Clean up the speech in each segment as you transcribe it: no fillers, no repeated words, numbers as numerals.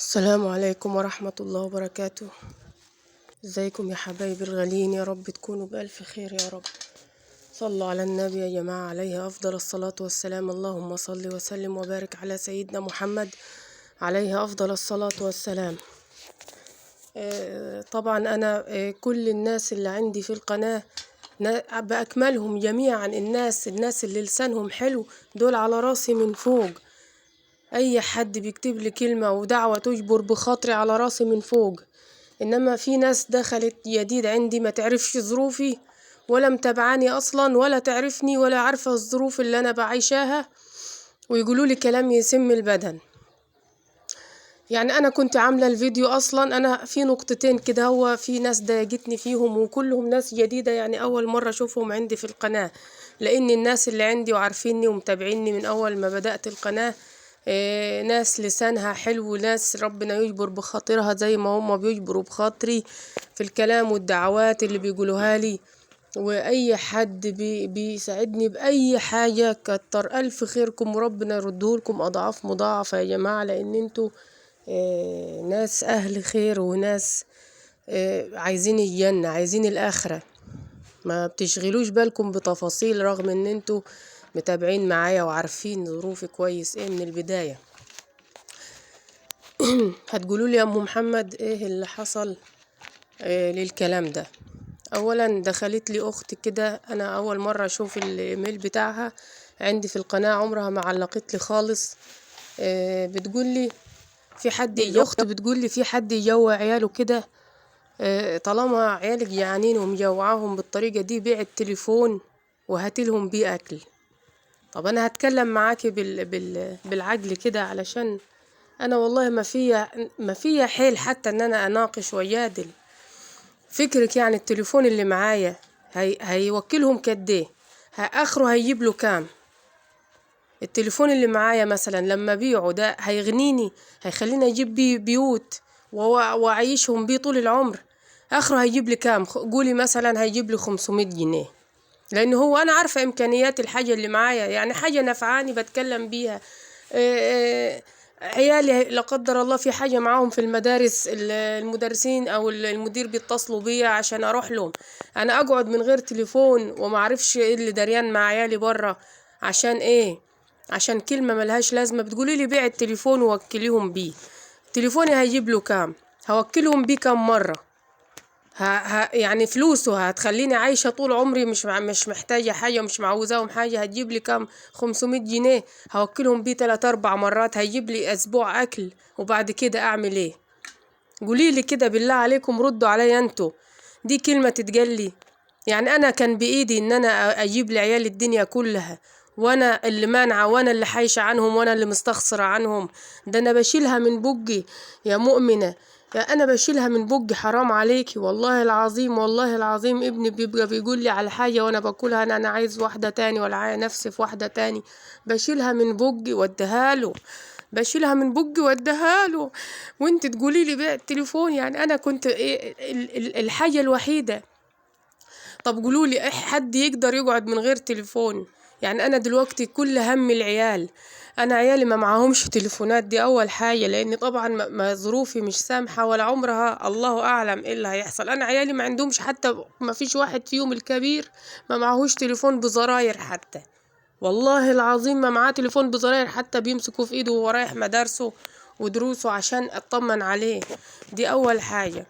السلام عليكم ورحمة الله وبركاته. ازيكم يا حبايبي الغاليين؟ يا رب تكونوا بألف خير يا رب. صلوا على النبي يا جماعة عليه أفضل الصلاة والسلام. اللهم صل وسلم وبارك على سيدنا محمد عليه أفضل الصلاة والسلام. طبعا أنا كل الناس اللي عندي في القناة بأكملهم جميعا، الناس اللي لسانهم حلو دول على راسي من فوق. اي حد بيكتب لي كلمة ودعوة تجبر بخاطري على راسي من فوق. انما في ناس دخلت جديد عندي ما تعرفش ظروفي ولا متابعاني اصلا ولا تعرفني ولا عارفة الظروف اللي انا بعيشاها، ويقولوا لي كلام يسم البدن. يعني انا كنت عاملة الفيديو اصلا، انا في نقطتين كده هو في ناس ضايقتني فيهم وكلهم ناس جديدة، يعني اول مرة اشوفهم عندي في القناة، لان الناس اللي عندي وعارفيني ومتابعيني من اول ما بدأت القناة ناس لسانها حلو وناس ربنا يجبر بخاطرها زي ما هم بيجبروا بخاطري في الكلام والدعوات اللي بيقولوها لي. واي حد بيساعدني باي حاجة كتر الف خيركم وربنا يردهولكم اضعاف مضاعفة يا جماعة، لان انتوا ناس اهل خير وناس عايزين الجنة، عايزين الاخرة. ما بتشغلوش بالكم بتفاصيل رغم ان انتوا متابعين معايا وعارفين ظروفي كويس ايه من البداية. هتقولوا لي يا ام محمد ايه اللي حصل للكلام ده؟ اولا دخلت لي اخت كده، انا اول مرة اشوف الايميل بتاعها عندي في القناة، عمرها ما علقت لي خالص. بتقول لي في حد، الاخت بتقول لي في حد يجوع عياله كده، طالما عيالك جعانين ومجوعاهم بالطريقة دي بيع التليفون وهاتلهم بيه اكل. طب انا هتكلم معاكي بالعقل كده، علشان انا والله ما فيا حيل حتى ان انا اناقش ويادل. فكرك يعني التليفون اللي معايا هيوكلهم قد ايه؟ اخره هيجيب له كام؟ التليفون اللي معايا مثلا لما بيعه ده هيغنيني، هيخليني اجيب بيه بيوت واعيشهم بيه طول العمر؟ اخره هيجيب لي كام؟ قولي مثلا هيجيب لي 500 جنيه، لان هو انا عارفه امكانيات الحاجه اللي معايا، يعني حاجه نفعاني بتكلم بيها. عيالي لا قدر الله في حاجه معاهم في المدارس، المدرسين او المدير بيتصلوا بيا عشان اروح لهم، انا اقعد من غير تليفون وما اعرفش ايه اللي دريان مع عيالي بره؟ عشان ايه؟ عشان كلمه ملهاش لازمه بتقولي لي بيع التليفون ووكليهم بيه. تليفوني هيجيب له كام؟ هوكلهم بيه كام مره؟ يعني فلوسه هتخليني عايشة طول عمري مش محتاجة حاجة، مش معوزاهم حاجة. هتجيب لي كام؟ 500 جنيه هوكلهم بيه 3 4 مرات، هيجيب لي أسبوع أكل، وبعد كده أعمل إيه؟ قوليلي كده بالله عليكم، ردوا عليا انتوا. دي كلمة تتقلي؟ يعني أنا كان بإيدي إن أنا أجيب لعيال الدنيا كلها، وأنا اللي مانعة وأنا اللي حايشة عنهم وأنا اللي مستخسرة عنهم؟ ده أنا بشيلها من بقي يا مؤمنة، يا أنا بشيلها من بقي، حرام عليكي والله العظيم. والله العظيم ابني بيبقى بيقول لي على حاجة وأنا باكلها، أنا عايز واحدة تاني ولا عايز نفسي في واحدة تاني، بشيلها من بقي واديها له، بشيلها من بقي واديها له، وانت تقولي لي بيع التليفون؟ يعني انا كنت ايه الحاجة الوحيدة؟ طب قولوا لي ايه حد يقدر يقعد من غير تليفون؟ يعني انا دلوقتي كل هم العيال، انا عيالي ما معاهمش تليفونات، دي اول حاجة، لان طبعا ما ظروفي مش سامحة ولا عمرها، الله اعلم ايه اللي هيحصل. انا عيالي ما عندهمش حتى، ما فيش واحد فيهم الكبير ما معهوش تليفون بزراير حتى، والله العظيم ما معاه تليفون بزراير حتى بيمسكوا في ايده وهو رايح مدارسه ودروسه عشان اطمن عليه. دي اول حاجة.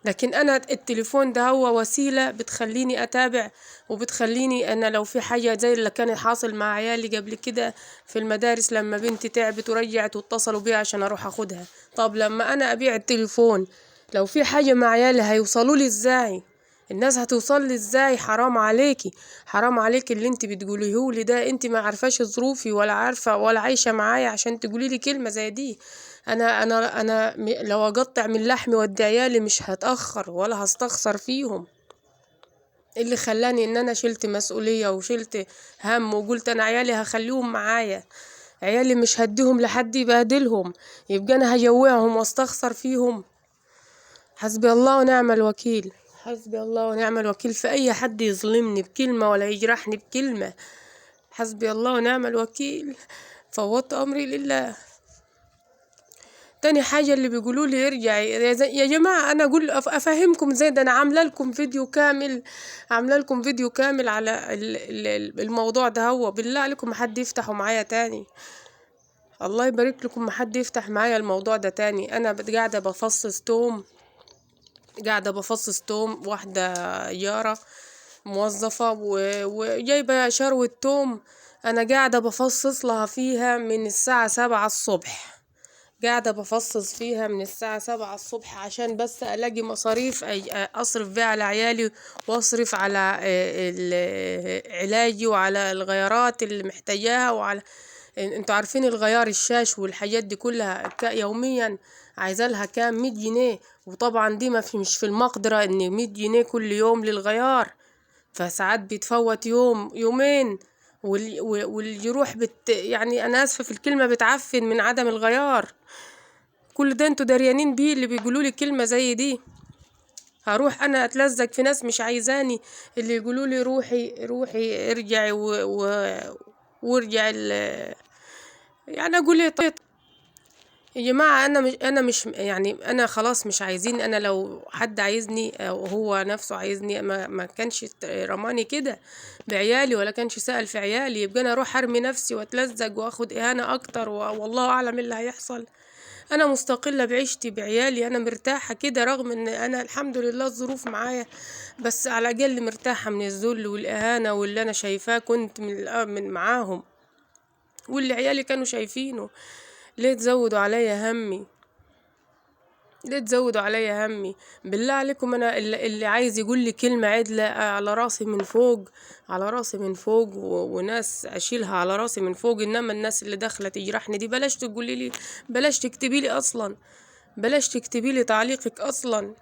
لكن انا التليفون ده هو وسيلة بتخليني اتابع، وبتخليني انا لو في حاجة زي اللي كان حاصل مع عيالي قبل كده في المدارس، لما بنتي تعبت ورجعت واتصلوا بيها عشان اروح اخدها. طب لما انا ابيع التليفون، لو في حاجة مع عيالي هيوصلوا لي ازاي؟ الناس هتوصل لي ازاي؟ حرام عليكي، حرام عليكي اللي انت بتقوليه لي ده. انت ما عارفاش ظروفي ولا عارفة ولا عايشة معايا عشان تقولي لي كلمة زي دي. لو اقطع من لحمي وادي عيالي مش هتأخر ولا هستخسر فيهم. اللي خلاني ان انا شلت مسؤولية وشلت هم وقلت انا عيالي هخليهم معايا، عيالي مش هديهم لحد يبهدلهم، يبقى انا هجوعهم واستخسر فيهم؟ حسبي الله ونعم الوكيل، حسبي الله ونعم الوكيل في اي حد يظلمني بكلمة ولا يجرحني بكلمة. حسبي الله ونعم الوكيل، فوضت امري لله. تاني حاجة اللي بيقولوا لي ارجعي يا جماعة، انا اقول افهمكم ازاي؟ ده انا عاملة لكم فيديو كامل، عاملة لكم فيديو كامل على الموضوع ده. هو بالله عليكم محد يفتحوا معايا تاني، الله يبارك لكم محد يفتح معايا الموضوع ده تاني. انا قاعدة بفصص توم، قاعدة بفصص توم، واحدة جارة موظفة وجايبة شروة توم، انا قاعدة بفصص لها فيها من الساعة 7 الصبح، قاعدة بفصص فيها من الساعة 7 الصبح عشان بس ألاقي مصاريف أصرف بيها على عيالي، وأصرف على علاجي، وعلى الغيارات اللي محتاجاها، وعلى انتوا عارفين الغيار الشاش والحاجات دي كلها يوميا عايزة لها كام؟ 100 جنيه. وطبعا دي ما في مش في المقدرة ان 100 جنيه كل يوم للغيار، فساعات بيتفوت يوم يومين، واللي يروح يعني انا اسفة في الكلمة بتعفن من عدم الغيار. كل ده انتوا دريانين بيه اللي بيقولوا لي كلمة زي دي؟ هروح انا اتلزق في ناس مش عايزاني، اللي يقولوا لي روحي روحي ارجعي وارجعي يعني اقول ايه؟ طيب يا جماعة، انا مش يعني انا خلاص مش عايزين. انا لو حد عايزني او هو نفسه عايزني ما كانش رماني كده بعيالي، ولا كانش سأل في عيالي. يبقى انا اروح ارمي نفسي واتلزق واخد اهانة اكتر، والله اعلم ايه اللي هيحصل. انا مستقلة بعيشتي بعيالي، انا مرتاحة كده، رغم ان انا الحمد لله الظروف معايا، بس على الاقل مرتاحة من الذل والاهانة واللي انا شايفاه كنت من معاهم، واللي عيالي كانوا شايفينه. ليه تزودوا عليا همي؟ ليه تزودوا عليا همي؟ بالله عليكم، انا اللي عايز يقول لي كلمة عدلة على راسي من فوق، على راسي من فوق، وناس اشيلها على راسي من فوق. انما الناس اللي داخلة تجرحني دي بلاش تقولي لي، بلاش تكتبي لي اصلا، بلاش تكتبي لي تعليقك اصلا.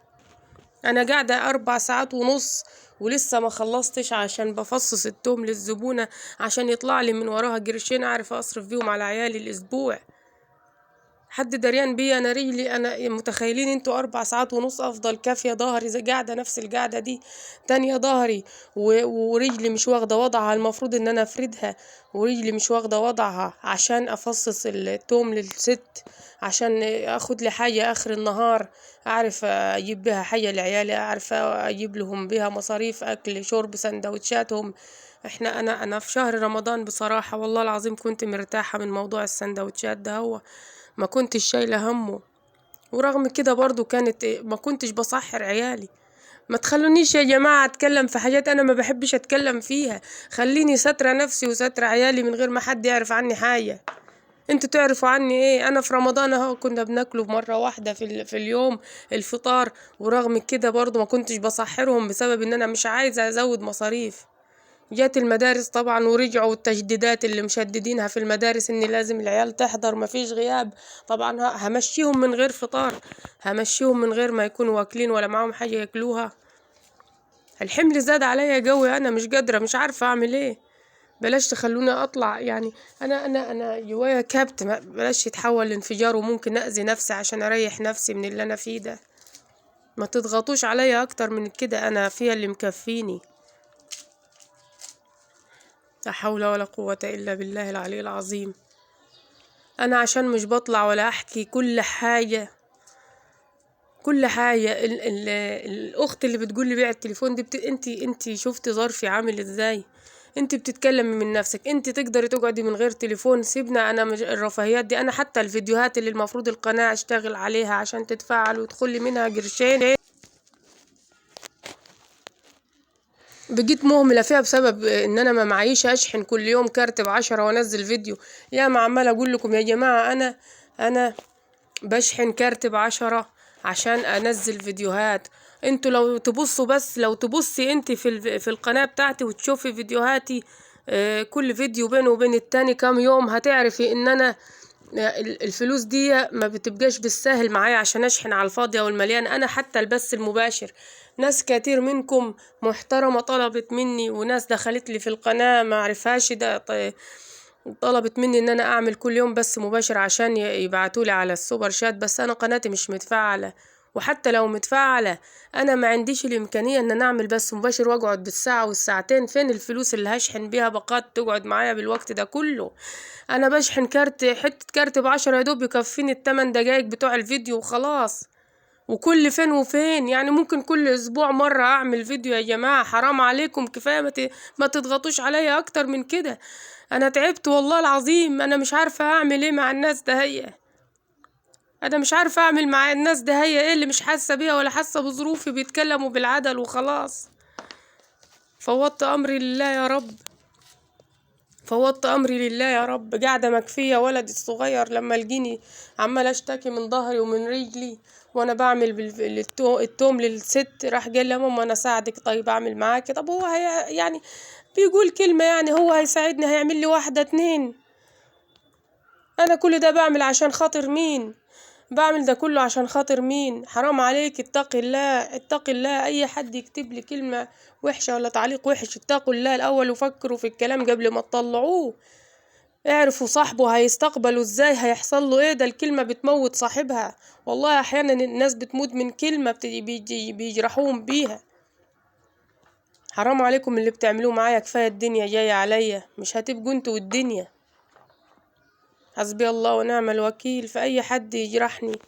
انا قاعدة 4 ساعات ونص ولسه ما خلصتش، عشان بفصص التوم للزبونة عشان يطلع لي من وراها قرشين اعرف اصرف بيهم على عيالي الاسبوع. حد دريان بيا؟ انا رجلي، انا متخيلين انتوا 4 ساعات ونص افضل كافية ظهري زي قاعدة نفس القعدة دي تانية ظهري ورجلي مش واخدة وضعها، المفروض ان انا افردها، ورجلي مش واخدة وضعها عشان افصص التوم للست، عشان اخد لي حاجة اخر النهار اعرف اجيب بها حاجة لعيالي، اعرف اجيب لهم بها مصاريف اكل شرب سندوتشاتهم. انا في شهر رمضان بصراحة والله العظيم كنت مرتاحة من موضوع السندوتشات ده، هو ما كنتش شايلة همه. ورغم كده برضو ما كنتش بصحر عيالي. ما تخلونيش يا جماعة اتكلم في حاجات انا ما بحبش اتكلم فيها، خليني سترة نفسي وسترة عيالي من غير ما حد يعرف عني حاجة. انتوا تعرفوا عني ايه؟ انا في رمضان اهو كنا بناكله مرة واحدة في اليوم الفطار، ورغم كده برضو ما كنتش بصحرهم بسبب ان انا مش عايزة ازود مصاريف. جات المدارس طبعا ورجعوا التجديدات اللي مشددينها في المدارس ان لازم العيال تحضر مفيش غياب. طبعا همشيهم من غير فطار، همشيهم من غير ما يكونوا واكلين ولا معاهم حاجة ياكلوها. الحمل زاد عليا قوي، انا مش قادرة، مش عارفة اعمل ايه. بلاش تخلوني اطلع يعني، انا جوايا كبت، بلاش يتحول لانفجار وممكن اذي نفسي عشان اريح نفسي من اللي انا فيه ده. ما تضغطوش عليا اكتر من كده، انا فيها اللي مكفيني. لا حول ولا قوة إلا بالله العلي العظيم. أنا عشان مش بطلع ولا أحكي كل حاجة، كل حاجة الأخت اللي بتقول لي بيع التليفون دي انتي شفتي ظرفي عامل ازاي؟ انتي بتتكلمي من نفسك، انتي تقدري تقعدي من غير تليفون؟ سيبنا انا مش الرفاهيات دي. انا حتى الفيديوهات اللي المفروض القناة اشتغل عليها عشان تتفاعل ويدخل منها قرشين بقيت مهملة فيها بسبب ان انا ما معيش اشحن كل يوم كارت ب10 وانزل فيديو. يا ما عمال اقول لكم يا جماعة، انا بشحن كارت ب10 عشان انزل فيديوهات. انتوا لو تبصوا، بس لو تبصي انت في القناة بتاعتي وتشوفي فيديوهاتي، كل فيديو بينه وبين التاني كام يوم، هتعرفي ان انا الفلوس دي ما بتبقاش بالسهل معايا عشان اشحن على الفاضية والمليان. انا حتى البث المباشر ناس كتير منكم محترمة طلبت مني، وناس دخلت لي في القناة ما عرفهاش ده طلبت مني ان انا اعمل كل يوم بث مباشر عشان يبعتولي على السوبر شات، بس انا قناتي مش متفعلة وحتى لو متفاعلة انا ما عنديش الامكانية ان انا اعمل بث مباشر واقعد بالساعة والساعتين. فين الفلوس اللي هشحن بيها باقات تقعد معايا بالوقت ده كله؟ انا بشحن كارت، حتة كارت ب10 يا دوب يكفيني ال8 دقايق بتوع الفيديو وخلاص. وكل فين وفين يعني، ممكن كل اسبوع مرة اعمل فيديو. يا جماعة حرام عليكم، كفاية ما تضغطوش عليا اكتر من كده. انا تعبت والله العظيم، انا مش عارفة اعمل ايه مع الناس ده. انا مش عارفة اعمل مع الناس ده. ايه اللي مش حاسة بيها ولا حاسة بظروفي بيتكلموا بالعدل وخلاص. فوضت امري لله يا رب، فوضت امري لله يا رب. قاعدة مكفية ولدي الصغير لما لقيني عمال اشتكي من ظهري ومن رجلي وانا بعمل التوم للست، راح قال لي يا ماما انا اساعدك. طيب اعمل معاكي؟ طب هو يعني بيقول كلمة يعني، هو هيساعدني؟ هيعمل لي واحدة اتنين؟ انا كل ده بعمل عشان خاطر مين؟ بعمل ده كله عشان خاطر مين؟ حرام عليك، اتقي الله، اتقي الله. اي حد يكتب لي كلمة وحشة ولا تعليق وحش، اتقوا الله الاول وفكروا في الكلام قبل ما تطلعوه. اعرفوا صاحبه هيستقبله ازاي، هيحصل له ايه. ده الكلمة بتموت صاحبها. والله احيانا الناس بتموت من كلمة بيجرحوهم بيها. حرام عليكم اللي بتعملوه معايا. كفاية الدنيا جاية عليا، مش هتبقوا انتوا والدنيا. حسبي الله ونعم الوكيل في اي حد يجرحني